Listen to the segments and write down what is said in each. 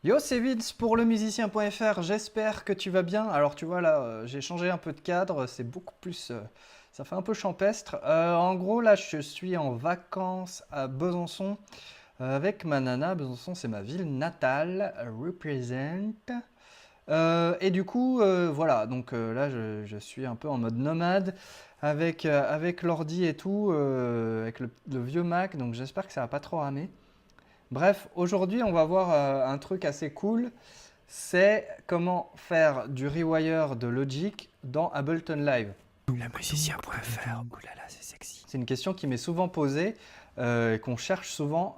Yo, c'est Vince pour lemusicien.fr, j'espère que tu vas bien. Alors tu vois là, j'ai changé un peu de cadre, c'est beaucoup plus... ça fait un peu champestre. En gros là, je suis en vacances à Besançon avec ma nana. Besançon, c'est ma ville natale, represent. Et du coup, voilà, donc là, je suis un peu en mode nomade avec l'ordi et tout, avec le vieux Mac, donc j'espère que ça va pas trop ramer. Bref, aujourd'hui, on va voir un truc assez cool. C'est comment faire du rewire de Logic dans Ableton Live. Lemusicien.fr, oulala, c'est sexy. C'est une question qui m'est souvent posée, et qu'on cherche souvent.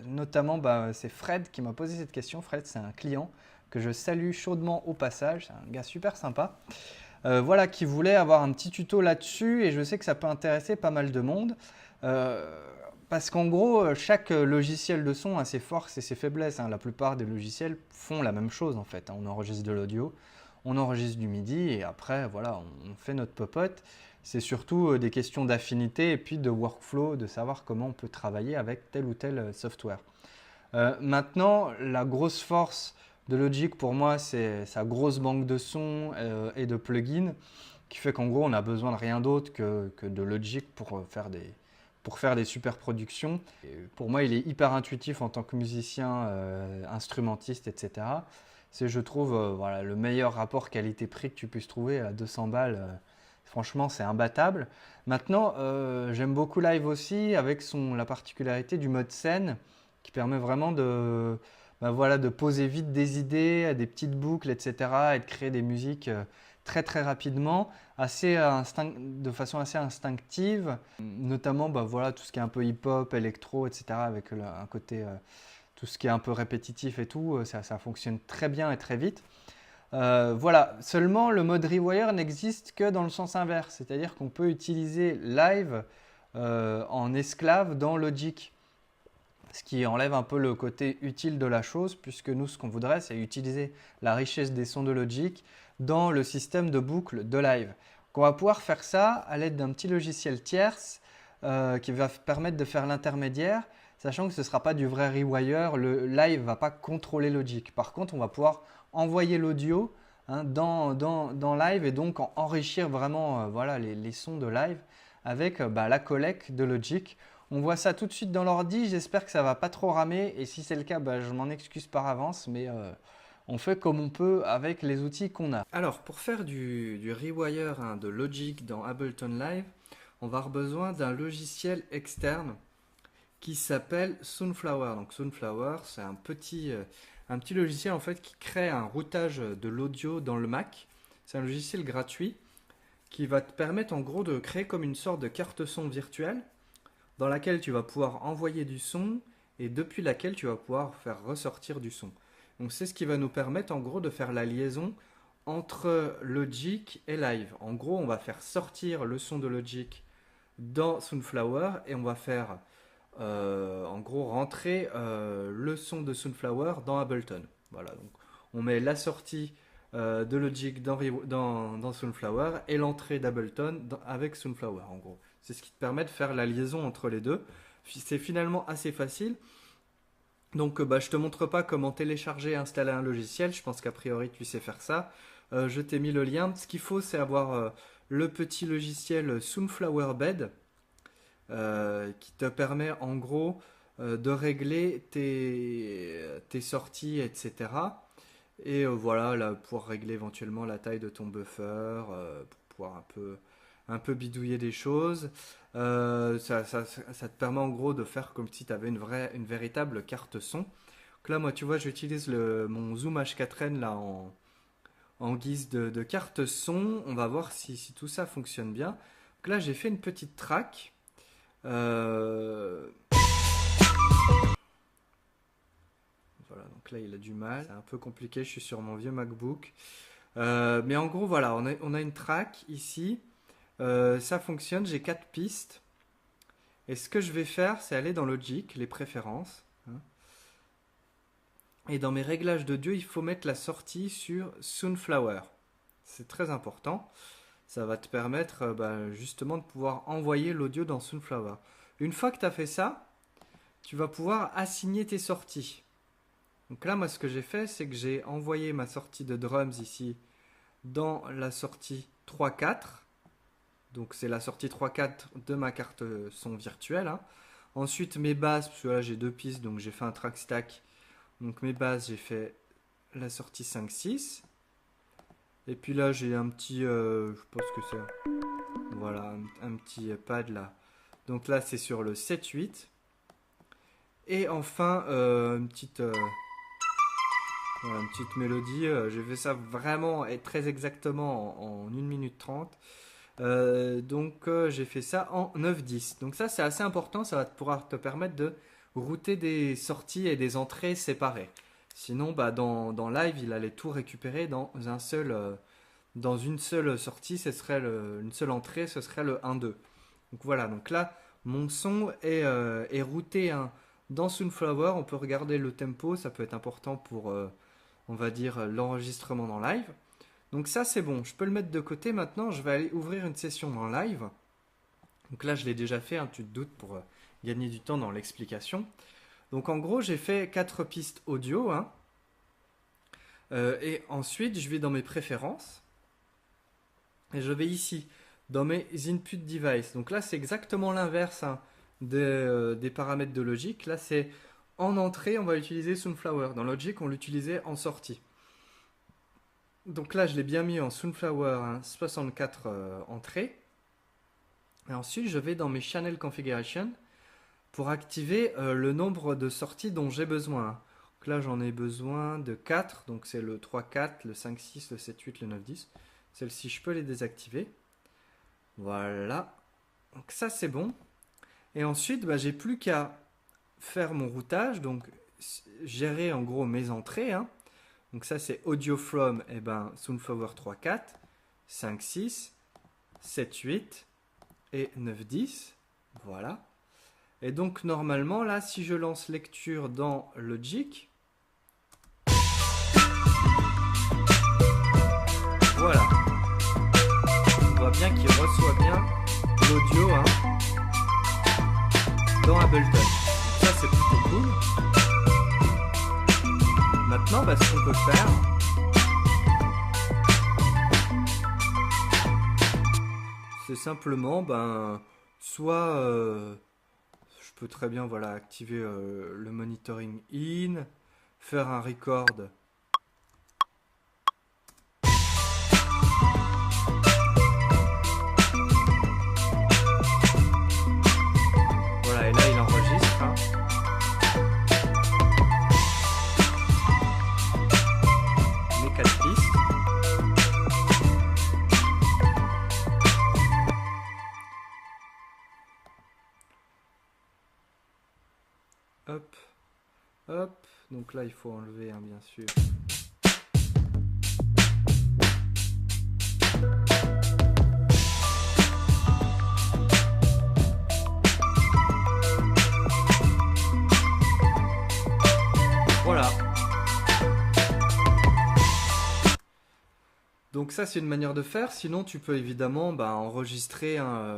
Notamment, c'est Fred qui m'a posé cette question. Fred, c'est un client que je salue chaudement au passage. C'est un gars super sympa. Voilà, qui voulait avoir un petit tuto là-dessus, et je sais que ça peut intéresser pas mal de monde. Euh, Parce qu'en gros, chaque logiciel de son a ses forces et ses faiblesses, hein. La plupart des logiciels font la même chose en fait, hein. On enregistre de l'audio, on enregistre du MIDI et après, voilà, on fait notre popote. C'est surtout des questions d'affinité et puis de workflow, de savoir comment on peut travailler avec tel ou tel software. Maintenant, la grosse force de Logic pour moi, c'est sa grosse banque de sons et de plugins qui fait qu'en gros, on n'a besoin de rien d'autre que de Logic pour faire des super productions. Et pour moi, il est hyper intuitif en tant que musicien, instrumentiste, etc. C'est, je trouve, voilà, le meilleur rapport qualité-prix que tu puisses trouver à 200 balles. Franchement, c'est imbattable. Maintenant, j'aime beaucoup Live aussi avec la particularité du mode scène qui permet vraiment voilà, de poser vite des idées, des petites boucles, etc. et de créer des musiques très très rapidement, de façon assez instinctive, notamment voilà, tout ce qui est un peu hip-hop, électro, etc. avec un côté, tout ce qui est un peu répétitif et tout, ça fonctionne très bien et très vite. Voilà, seulement le mode Rewire n'existe que dans le sens inverse, c'est-à-dire qu'on peut utiliser Live en esclave dans Logic. Ce qui enlève un peu le côté utile de la chose, puisque nous, ce qu'on voudrait, c'est utiliser la richesse des sons de Logic dans le système de boucle de Live. Donc, on va pouvoir faire ça à l'aide d'un petit logiciel tierce qui va permettre de faire l'intermédiaire, sachant que ce ne sera pas du vrai rewire, le Live ne va pas contrôler Logic. Par contre, on va pouvoir envoyer l'audio, hein, dans Live et donc enrichir vraiment voilà, les sons de Live avec la collecte de Logic. On voit ça tout de suite dans l'ordi, j'espère que ça va pas trop ramer et si c'est le cas, je m'en excuse par avance, mais on fait comme on peut avec les outils qu'on a. Alors pour faire du rewire, hein, de Logic dans Ableton Live, on va avoir besoin d'un logiciel externe qui s'appelle Sunflower. Donc Sunflower, c'est un petit logiciel en fait qui crée un routage de l'audio dans le Mac. C'est un logiciel gratuit qui va te permettre en gros de créer comme une sorte de carte son virtuelle dans laquelle tu vas pouvoir envoyer du son et depuis laquelle tu vas pouvoir faire ressortir du son. Donc c'est ce qui va nous permettre en gros de faire la liaison entre Logic et Live. En gros, on va faire sortir le son de Logic dans Sunflower et on va faire en gros rentrer le son de Sunflower dans Ableton. Voilà, donc on met la sortie de Logic dans Sunflower et l'entrée d'Ableton avec Sunflower en gros. C'est ce qui te permet de faire la liaison entre les deux. C'est finalement assez facile. Donc je te montre pas comment télécharger et installer un logiciel. Je pense qu'a priori tu sais faire ça. Je t'ai mis le lien. Ce qu'il faut c'est avoir le petit logiciel Sunflower Bed qui te permet en gros de régler tes sorties, etc. Et voilà, là, pouvoir régler éventuellement la taille de ton buffer, pour pouvoir un peu bidouiller des choses. Ça te permet en gros de faire comme si tu avais une véritable carte son. Donc là, moi, tu vois, j'utilise mon Zoom H4n là, en guise de carte son. On va voir si tout ça fonctionne bien. Donc là, j'ai fait une petite track. Voilà, donc là, il a du mal. C'est un peu compliqué, je suis sur mon vieux MacBook. Mais en gros, voilà, on a une track ici. Ça fonctionne, j'ai 4 pistes. Et ce que je vais faire, c'est aller dans Logic, les préférences, hein. Et dans mes réglages d'audio, il faut mettre la sortie sur Sunflower. C'est très important. Ça va te permettre justement de pouvoir envoyer l'audio dans Sunflower. Une fois que tu as fait ça, tu vas pouvoir assigner tes sorties. Donc là, moi, ce que j'ai fait, c'est que j'ai envoyé ma sortie de drums ici dans la sortie 3.4. Donc c'est la sortie 3.4 de ma carte son virtuelle, hein. Ensuite, mes basses, parce que là j'ai deux pistes, donc j'ai fait un track stack. Donc mes basses, j'ai fait la sortie 5.6. Et puis là, j'ai un petit, je sais pas ce que c'est. Voilà, un petit pad là. Donc là, c'est sur le 7.8. Et enfin, voilà, une petite mélodie. J'ai fait ça vraiment et très exactement en 1 minute 30. Donc j'ai fait ça en 9-10. Donc ça c'est assez important, ça va pouvoir te permettre de router des sorties et des entrées séparées. Sinon bah, dans Live il allait tout récupérer dans une seule sortie, une seule entrée, ce serait le 1-2. Donc voilà, donc là mon son est routé, hein, dans Sunflower. On peut regarder le tempo, ça peut être important pour on va dire l'enregistrement dans Live. Donc ça c'est bon, je peux le mettre de côté. Maintenant je vais aller ouvrir une session en live. Donc là je l'ai déjà fait, hein, tu te doutes, pour gagner du temps dans l'explication. Donc en gros j'ai fait 4 pistes audio, hein. Et ensuite je vais dans mes préférences. Et je vais ici dans mes input device. Donc là c'est exactement l'inverse, hein, des paramètres de Logic. Là c'est en entrée on va utiliser Sunflower. Dans Logic on l'utilisait en sortie. Donc là, je l'ai bien mis en Sunflower, hein, 64 entrées. Et ensuite, je vais dans mes Channel Configuration pour activer le nombre de sorties dont j'ai besoin. Donc là, j'en ai besoin de 4. Donc c'est le 3.4, le 5.6, le 7.8, le 9.10. Celles-ci, je peux les désactiver. Voilà. Donc ça, c'est bon. Et ensuite, bah, j'ai plus qu'à faire mon routage. Donc gérer en gros mes entrées, hein. Donc ça c'est audio from, eh ben, Sunflower 3.4, 5.6, 7.8 et 9.10. Voilà. Et donc normalement là, si je lance lecture dans Logic, voilà. On voit bien qu'il reçoit bien l'audio, hein, dans Ableton. Donc ça c'est plutôt cool. Maintenant, bah, ce qu'on peut faire, c'est simplement, ben, soit je peux très bien, voilà, activer le monitoring in, faire un record. Voilà, et là il enregistre, hein. Les 4 pistes. Hop, hop. Donc là, il faut enlever, hein, bien sûr. Voilà. Donc ça, c'est une manière de faire. Sinon, tu peux évidemment, bah, enregistrer, hein,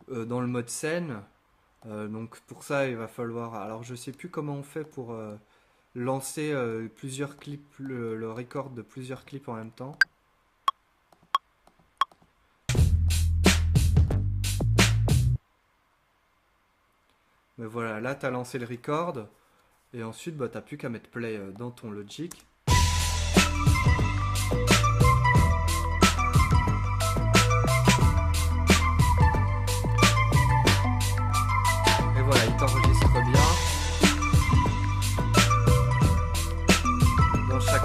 dans le mode scène. Donc pour ça, il va falloir. Alors je sais plus comment on fait pour lancer plusieurs clips, le record de plusieurs clips en même temps. Mais voilà, là tu as lancé le record et ensuite bah, tu n'as plus qu'à mettre play dans ton Logic. Et voilà, il t'enregistre bien dans chaque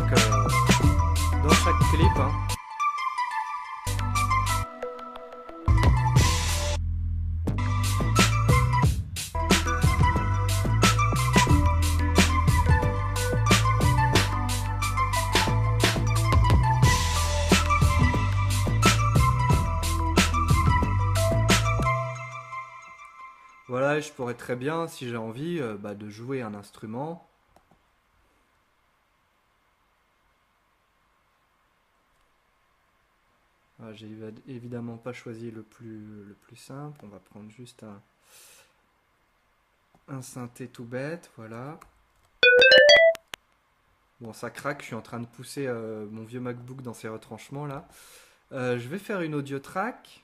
clip, hein. Voilà, je pourrais très bien, si j'ai envie, bah, de jouer un instrument. Ah, j'ai évidemment pas choisi le plus simple. On va prendre juste un synthé tout bête, voilà. Bon, ça craque, je suis en train de pousser mon vieux MacBook dans ses retranchements là. Je vais faire une audio track.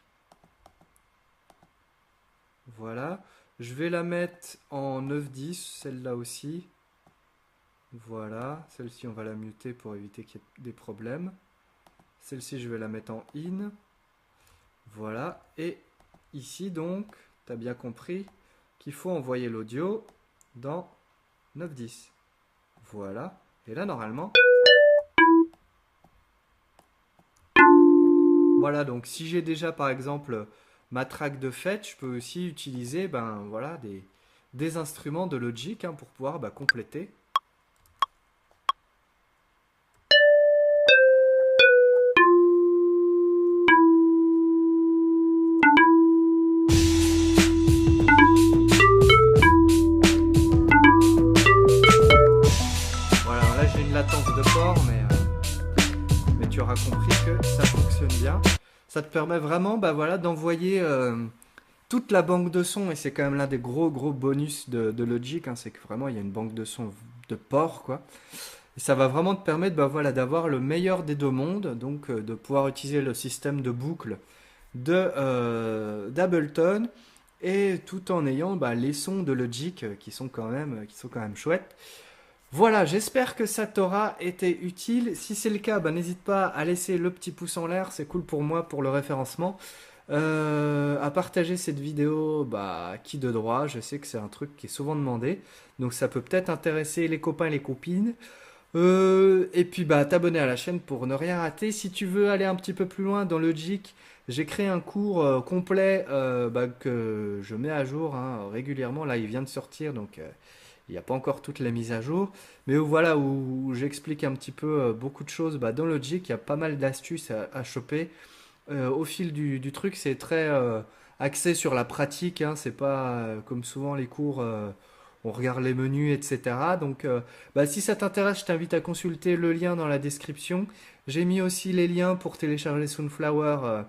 Voilà. Je vais la mettre en 9.10, celle-là aussi. Voilà. Celle-ci, on va la muter pour éviter qu'il y ait des problèmes. Celle-ci, je vais la mettre en in. Voilà. Et ici, donc, tu as bien compris qu'il faut envoyer l'audio dans 9.10. Voilà. Et là, normalement... Voilà, donc si j'ai déjà, par exemple, ma track de fête, je peux aussi utiliser ben, voilà, des instruments de Logic pour pouvoir compléter. Voilà, là j'ai une latence de port, mais tu auras compris que ça fonctionne bien. Ça te permet vraiment voilà, d'envoyer toute la banque de sons, et c'est quand même l'un des gros bonus de Logic, c'est que vraiment il y a une banque de sons de port, quoi. Et ça va vraiment te permettre voilà, d'avoir le meilleur des deux mondes, donc de pouvoir utiliser le système de boucle d'Ableton, et tout en ayant les sons de Logic qui sont quand même chouettes. Voilà, j'espère que ça t'aura été utile. Si c'est le cas, n'hésite pas à laisser le petit pouce en l'air, c'est cool pour moi, pour le référencement. À partager cette vidéo, qui de droit, je sais que c'est un truc qui est souvent demandé, donc ça peut peut-être intéresser les copains et les copines. Et puis t'abonner à la chaîne pour ne rien rater. Si tu veux aller un petit peu plus loin dans Logic, j'ai créé un cours complet que je mets à jour régulièrement. Là, il vient de sortir, donc il n'y a pas encore toutes les mises à jour. Mais voilà, où j'explique un petit peu beaucoup de choses dans Logic. Il y a pas mal d'astuces à choper. Au fil du truc, c'est très axé sur la pratique. C'est pas comme souvent les cours, on regarde les menus, etc. Donc, si ça t'intéresse, je t'invite à consulter le lien dans la description. J'ai mis aussi les liens pour télécharger Sunflower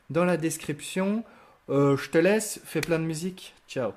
dans la description. Je te laisse, fais plein de musique. Ciao.